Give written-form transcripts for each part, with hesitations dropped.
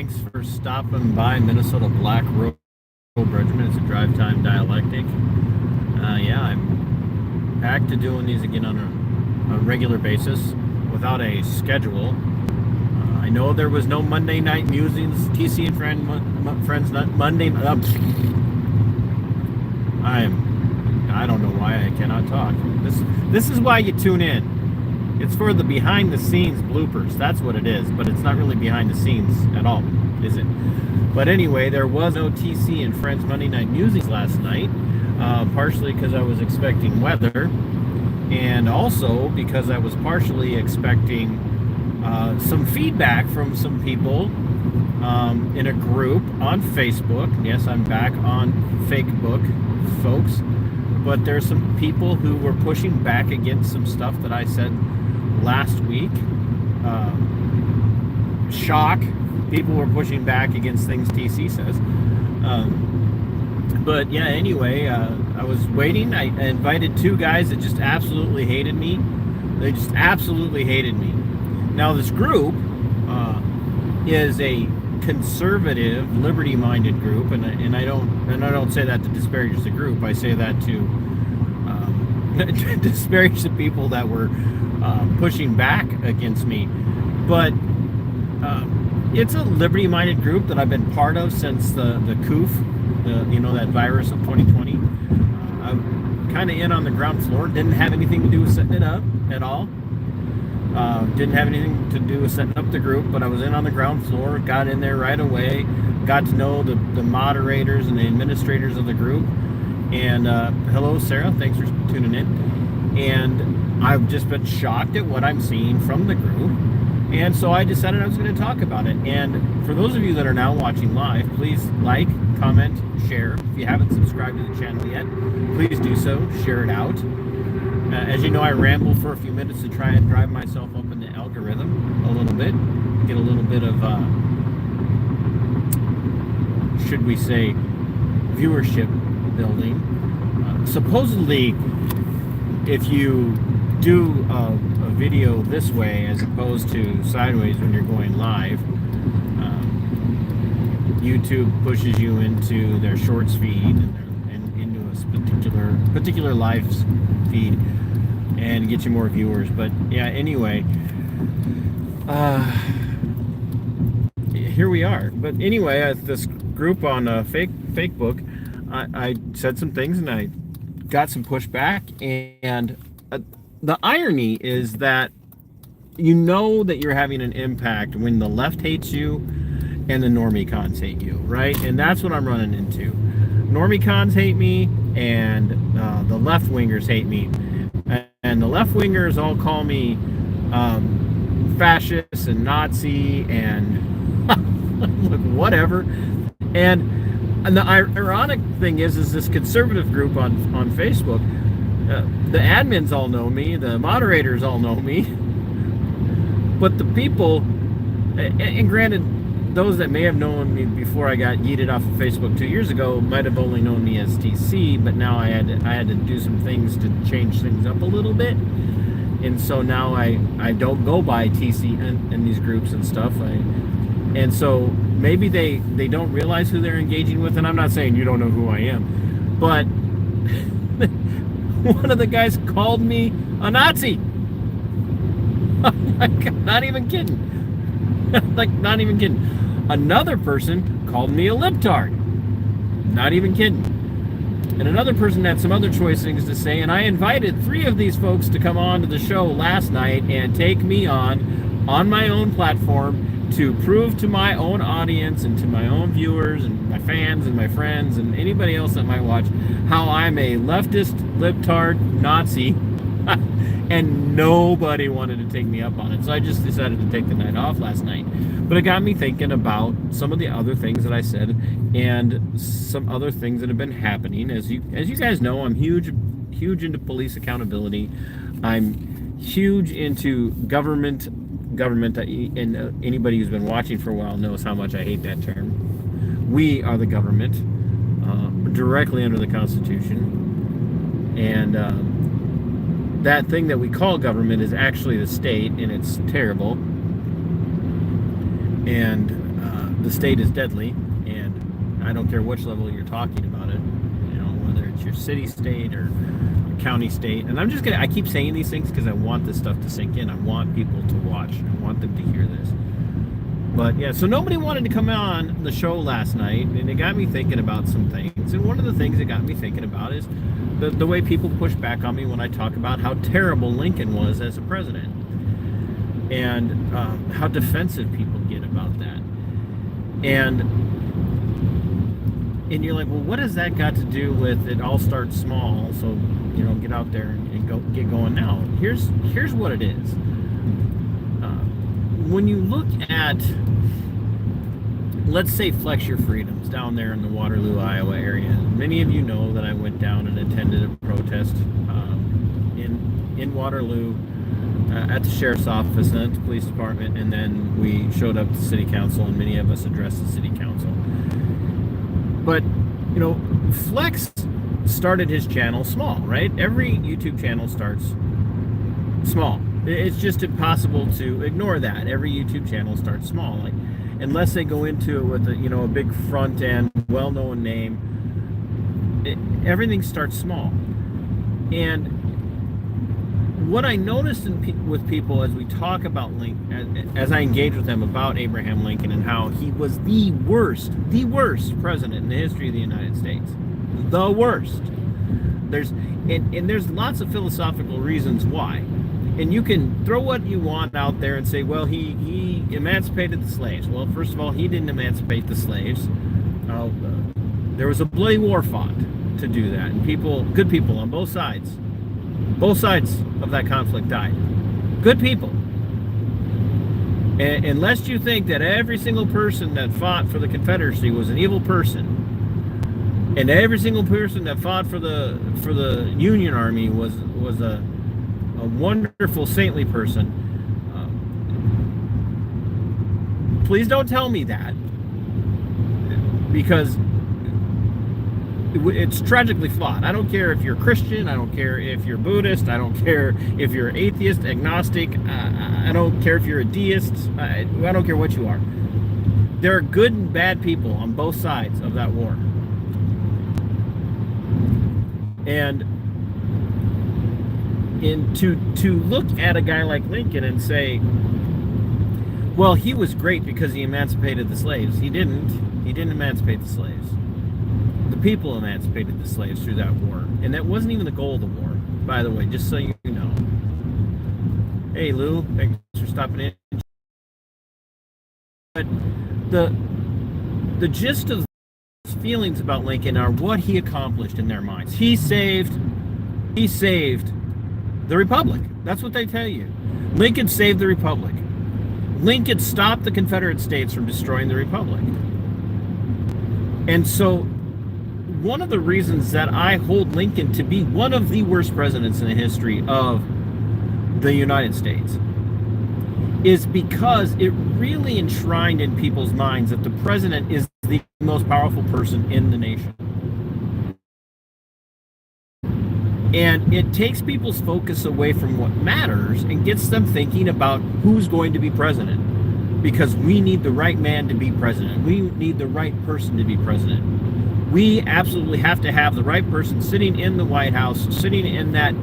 Thanks for stopping by Minnesota Black Robe Regiment. It's a drive time dialectic. Yeah, I'm back to doing these again on a regular basis without a schedule. I know there was no Monday night musings, TC and friends, not Monday. I don't know why I cannot talk. This is why you tune in. It's for the behind the scenes bloopers. That's what it is, but it's not really behind the scenes at all, is it? But anyway, there was no TC and Friends Monday Night Musings last night, partially because I was expecting weather, and also because I was partially expecting some feedback from some people in a group on Facebook. Yes, I'm back on Facebook, folks. But there's some people who were pushing back against some stuff that I said last week. Shock. People were pushing back against things TC says. But yeah, anyway, I was waiting. I invited two guys that just absolutely hated me. They just absolutely hated me. Now this group is a conservative, liberty-minded group, and I don't say that to disparage the group. I say that to disparage the people that were pushing back against me. But it's a liberty-minded group that I've been part of since the COOF, that virus of 2020. I'm kind of in on the ground floor. Didn't have anything to do with setting it up at all. Didn't have anything to do with setting up the group, but I was in on the ground floor, got in there right away, got to know the moderators and the administrators of the group. And hello, Sarah, thanks for tuning in. And I've just been shocked at what I'm seeing from the group. And so I decided I was going to talk about it. And for those of you that are now watching live, please like, comment, share. If you haven't subscribed to the channel yet, please do so, share it out. As you know, I ramble for a few minutes to try and drive myself up in the algorithm a little bit, get a little bit of, should we say, viewership building. Supposedly, if you do a video this way as opposed to sideways when you're going live, YouTube pushes you into their shorts feed and into a particular live feed and get you more viewers. But yeah, anyway, here we are. But anyway, at this group on Facebook, I said some things and I got some pushback, and the irony is that you know that you're having an impact when the left hates you and the normie cons hate you, right? And that's what I'm running into. Normie cons hate me, and the left wingers hate me. And the left wingers all call me fascist and Nazi and look, whatever. And the ironic thing is this conservative group on Facebook, the admins all know me, the moderators all know me, but the people, and granted, those that may have known me before I got yeeted off of Facebook 2 years ago might have only known me as TC, but now I had to do some things to change things up a little bit, and so now I don't go by TC in these groups and stuff. And so maybe they don't realize who they're engaging with, and I'm not saying you don't know who I am, but one of the guys called me a Nazi. Not even kidding. Like, not even kidding. Another person called me a libtard. Not even kidding. And another person had some other choice things to say, and I invited 3 of these folks to come on to the show last night and take me on my own platform to prove to my own audience and to my own viewers and my fans and my friends and anybody else that might watch how I'm a leftist, libtard, Nazi. And nobody wanted to take me up on it. So I just decided to take the night off last night. But it got me thinking about some of the other things that I said and some other things that have been happening. As you guys know, I'm huge into police accountability. I'm huge into government, and anybody who's been watching for a while knows how much I hate that term. We are the government, directly under the Constitution. And that thing that we call government is actually the state, and it's terrible. And the state is deadly, and I don't care which level you're talking about it, whether it's your city state or your county state. And I keep saying these things because I want this stuff to sink in. I want people to watch. I want them to hear this. But yeah, so nobody wanted to come on the show last night, and it got me thinking about some things. And one of the things it got me thinking about is the way people push back on me when I talk about how terrible Lincoln was as a president, and how defensive people get about that. And you're like, well, what has that got to do with it all starts small? So get out there and get going now. Here's what it is. When you look at, let's say, Flex Your Freedoms down there in the Waterloo, Iowa area, many of you know that I went down and attended a protest in Waterloo at the sheriff's office and at the police department, and then we showed up to city council, and many of us addressed the city council. But Flex started his channel small, right? Every YouTube channel starts small. It's just impossible to ignore that. Every YouTube channel starts small, unless they go into it with a big front end, well-known name. Everything starts small. And what I noticed with people as we talk about Lincoln, as I engage with them about Abraham Lincoln and how he was the worst president in the history of the United States, the worst. There's lots of philosophical reasons why. And you can throw what you want out there and say, well, he emancipated the slaves. Well, first of all, he didn't emancipate the slaves. There was a bloody war fought to do that. And good people on both sides of that conflict died. Good people. And unless you think that every single person that fought for the Confederacy was an evil person, and every single person that fought for the Union Army was a wonderful, saintly person, please don't tell me that, because it's tragically flawed. I don't care if you're Christian, I don't care if you're Buddhist, I don't care if you're atheist, agnostic, I don't care if you're a deist, I don't care what you are. There are good and bad people on both sides of that war. And to look at a guy like Lincoln and say, well, he was great because he emancipated the slaves. He didn't emancipate the slaves. The people emancipated the slaves through that war. And that wasn't even the goal of the war, by the way, just so you know. Hey, Lou, thanks for stopping in. But the gist of feelings about Lincoln are what he accomplished in their minds. He saved the Republic. That's what they tell you. Lincoln saved the Republic. Lincoln stopped the Confederate States from destroying the Republic. And so one of the reasons that I hold Lincoln to be one of the worst presidents in the history of the United States is because it really enshrined in people's minds that the president is the most powerful person in the nation. And it takes people's focus away from what matters and gets them thinking about who's going to be president. Because we need the right man to be president. We need the right person to be president. We absolutely have to have the right person sitting in the White House, sitting in that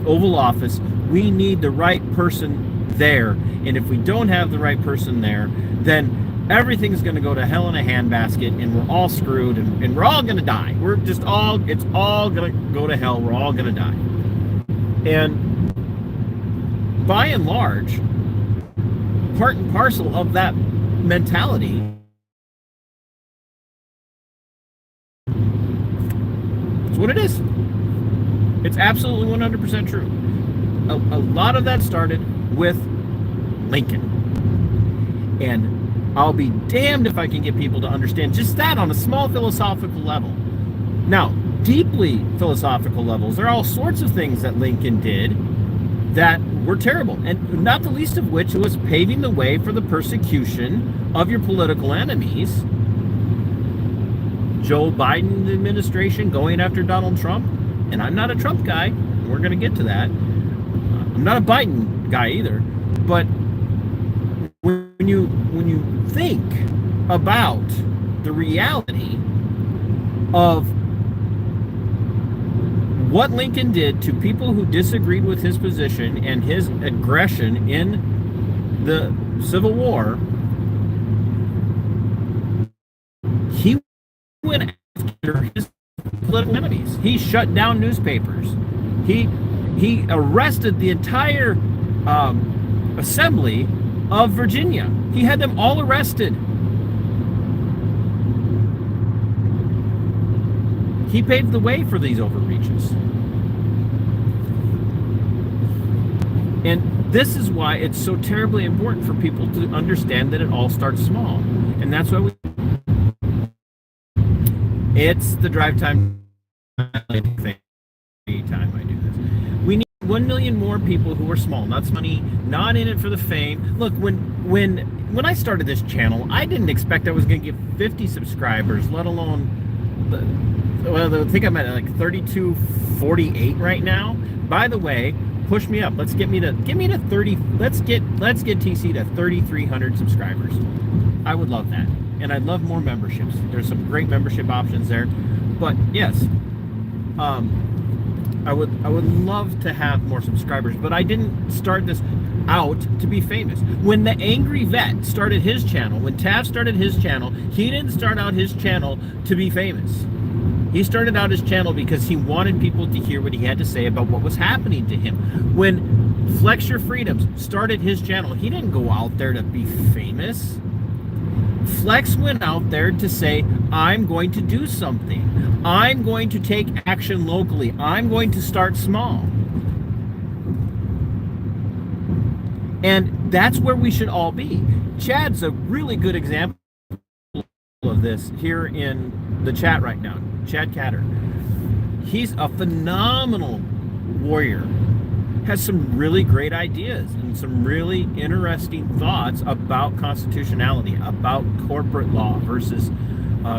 Oval Office. We need the right person there. And if we don't have the right person there, then everything's going to go to hell in a handbasket, and we're all screwed, and we're all going to die. It's all going to go to hell. We're all going to die. And by and large, part and parcel of that mentality is what it is. It's absolutely 100% true. A lot of that started with Lincoln. And I'll be damned if I can get people to understand just that on a small philosophical level. Now, deeply philosophical levels, there are all sorts of things that Lincoln did that were terrible, and not the least of which was paving the way for the persecution of your political enemies. Joe Biden administration going after Donald Trump, and I'm not a Trump guy, we're going to get to that. I'm not a Biden guy either, but when when you think about the reality of what Lincoln did to people who disagreed with his position and his aggression in the Civil War, he went after his political enemies. He shut down newspapers. He arrested the entire assembly of Virginia. He had them all arrested. He paved the way for these overreaches. And this is why it's so terribly important for people to understand that it all starts small. And that's why it's the drive time thing. Anytime I do this, we need 1 million more people who are small, not money, not in it for the fame. Look, when I started this channel, I didn't expect I was going to get 50 subscribers, let alone I think I'm at like 3248 right now. By the way, push me up. Let's get me to 30. Let's get TC to 3,300 subscribers. I would love that, and I'd love more memberships. There's some great membership options there, but yes, I would love to have more subscribers. But I didn't start this out to be famous. When the Angry Vet started his channel, when Tav started his channel, he didn't start out his channel to be famous. He started out his channel because he wanted people to hear what he had to say about what was happening to him. When Flex Your Freedoms started his channel, he didn't go out there to be famous. Flex went out there to say, I'm going to do something. I'm going to take action locally. I'm going to start small. And that's where we should all be. Chad's a really good example of this here in the chat right now. Chad Catter. He's a phenomenal warrior. Has some really great ideas and some really interesting thoughts about constitutionality, about corporate law versus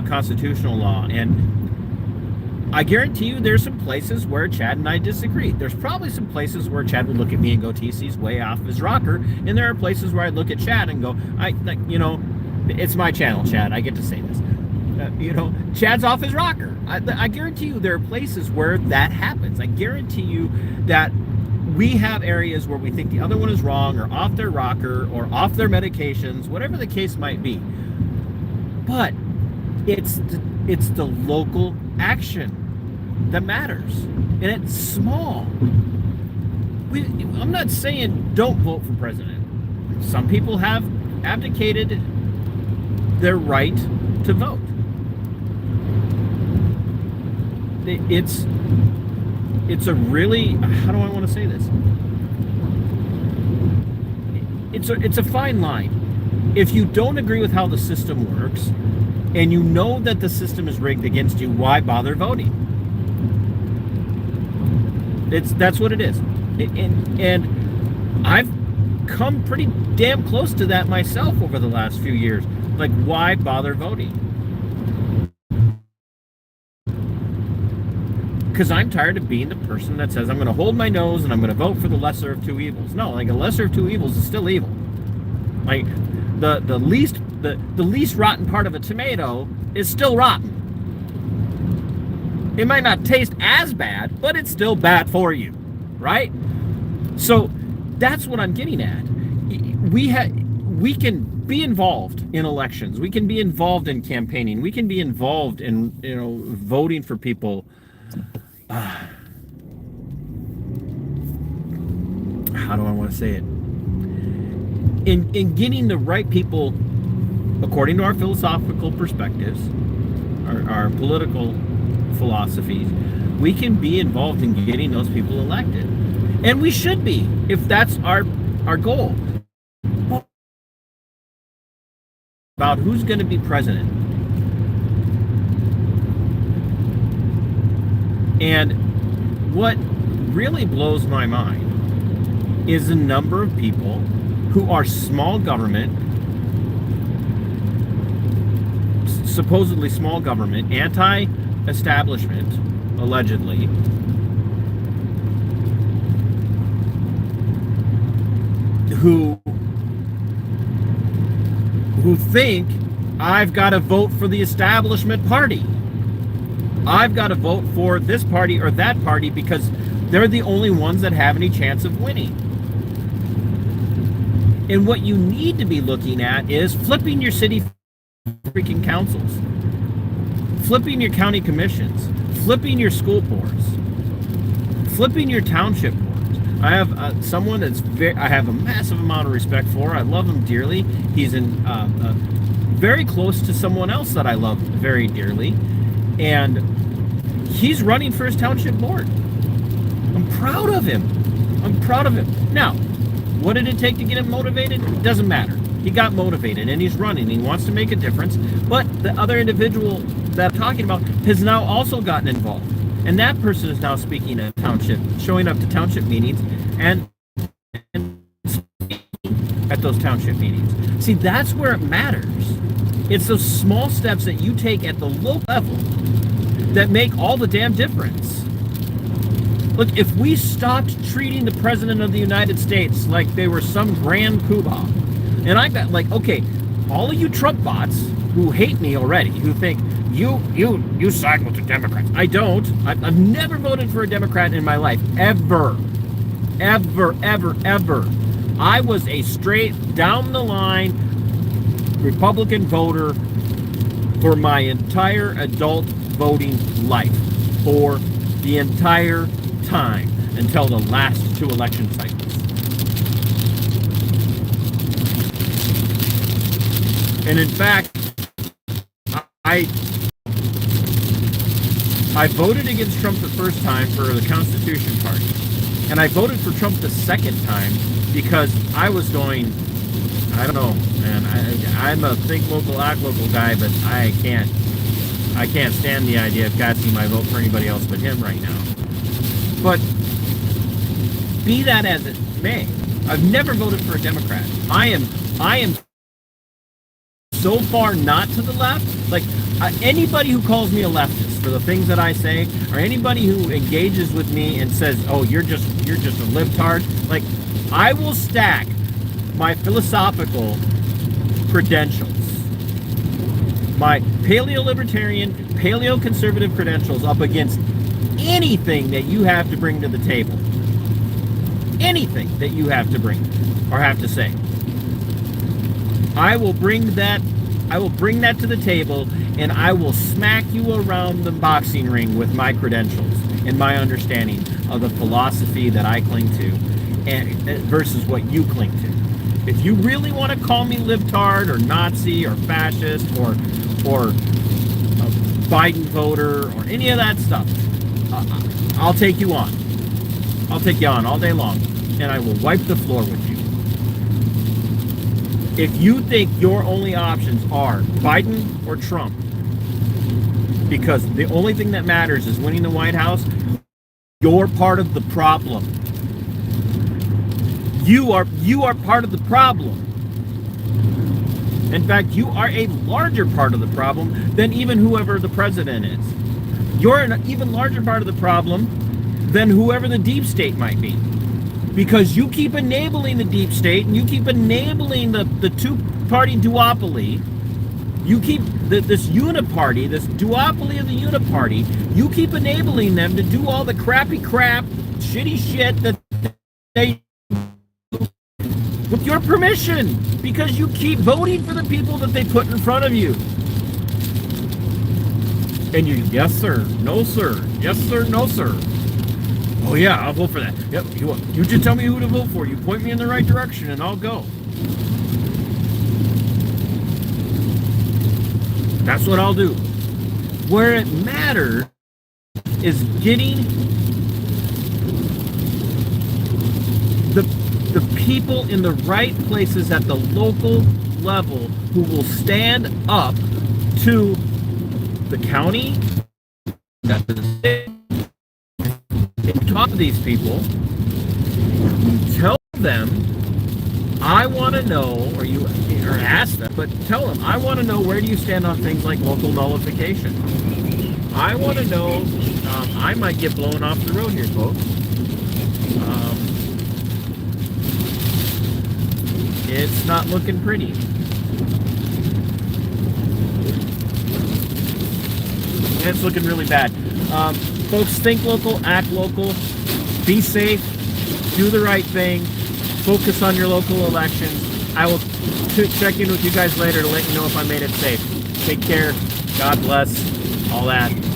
constitutional law. And I guarantee you there's some places where Chad and I disagree. There's probably some places where Chad would look at me and go, TC's way off his rocker. And there are places where I'd look at Chad and go, it's my channel, Chad. I get to say this. Chad's off his rocker. I guarantee you there are places where that happens. I guarantee you that we have areas where we think the other one is wrong or off their rocker or off their medications, whatever the case might be. But it's the local action that matters, and it's small. I'm not saying don't vote for president. Some people have abdicated their right to vote. It's a really, how do I want to say this? It's a fine line. If you don't agree with how the system works, and you know that the system is rigged against you, why bother voting? That's what it is. And I've come pretty damn close to that myself over the last few years. Like, why bother voting? Because I'm tired of being the person that says I'm going to hold my nose and I'm going to vote for the lesser of two evils. No, like a lesser of two evils is still evil. Like the least rotten part of a tomato is still rotten. It might not taste as bad, but it's still bad for you, right? So that's what I'm getting at. We can be involved in elections. We can be involved in campaigning. We can be involved in voting for people. How do I want to say it? In getting the right people, according to our philosophical perspectives, our political philosophies, we can be involved in getting those people elected. And we should be, if that's our goal. About who's going to be president. And what really blows my mind is the number of people who are small government, supposedly small government, anti-establishment, allegedly, who who think I've got to vote for the establishment party. I've got to vote for this party or that party because they're the only ones that have any chance of winning. And what you need to be looking at is flipping your city freaking councils, flipping your county commissions, flipping your school boards, flipping your township boards. I have someone that's I have a massive amount of respect for. I love him dearly. He's very close to someone else that I love very dearly, and he's running for his township board. I'm proud of him. I'm proud of him. Now, what did it take to get him motivated? It doesn't matter. He got motivated and he's running. He wants to make a difference. But the other individual that I'm talking about has now also gotten involved. And that person is now speaking at township, showing up to township meetings and speaking at those township meetings. See, that's where it matters. It's those small steps that you take at the local level that make all the damn difference. Look, if we stopped treating the President of the United States like they were some grand poobah, and I got like, okay, all of you Trump bots who hate me already, who think you side with the Democrats. I don't. I've never voted for a Democrat in my life, ever. I was a straight down the line Republican voter for my entire adult voting life, for the entire time until the last two election cycles. And in fact, I voted against Trump the first time for the Constitution Party. And I voted for Trump the second time because I was going, I don't know, man, I'm a think local, act local guy, but I can't stand the idea of casting my vote for anybody else but him right now. But be that as it may, I've never voted for a Democrat. I am so far not to the left. Like anybody who calls me a leftist for the things that I say, or anybody who engages with me and says, "Oh, you're just a libtard," like I will stack my philosophical credentials, my paleo-libertarian, paleo-conservative credentials up against anything that you have to bring to the table. Anything that you have to bring or have to say. I will bring that to the table, and I will smack you around the boxing ring with my credentials and my understanding of the philosophy that I cling to and versus what you cling to. If you really want to call me libtard or Nazi or fascist or Biden voter or any of that stuff, I'll take you on. I'll take you on all day long, and I will wipe the floor with you. If you think your only options are Biden or Trump, because the only thing that matters is winning the White House, you're part of the problem. You are part of the problem. In fact, you are a larger part of the problem than even whoever the president is. You're an even larger part of the problem than whoever the deep state might be. Because you keep enabling the deep state and you keep enabling the two-party duopoly. You keep this uniparty, this duopoly of the uniparty, you keep enabling them to do all the crappy crap, shitty shit that they do with your permission, because you keep voting for the people that they put in front of you. And you, yes sir, no sir, yes sir, no sir. Oh yeah, I'll vote for that. Yep, you just tell me who to vote for. You point me in the right direction and I'll go. That's what I'll do. Where it matters is getting the people in the right places at the local level who will stand up to the county, to the state. Talk to these people, tell them, I want to know, or ask them, but tell them, I want to know, where do you stand on things like local nullification? I want to know, I might get blown off the road here, folks. It's not looking pretty. it's looking really bad. Folks, think local, act local, be safe, do the right thing, focus on your local elections. I will check in with you guys later to let you know if I made it safe. Take care. God bless. All that.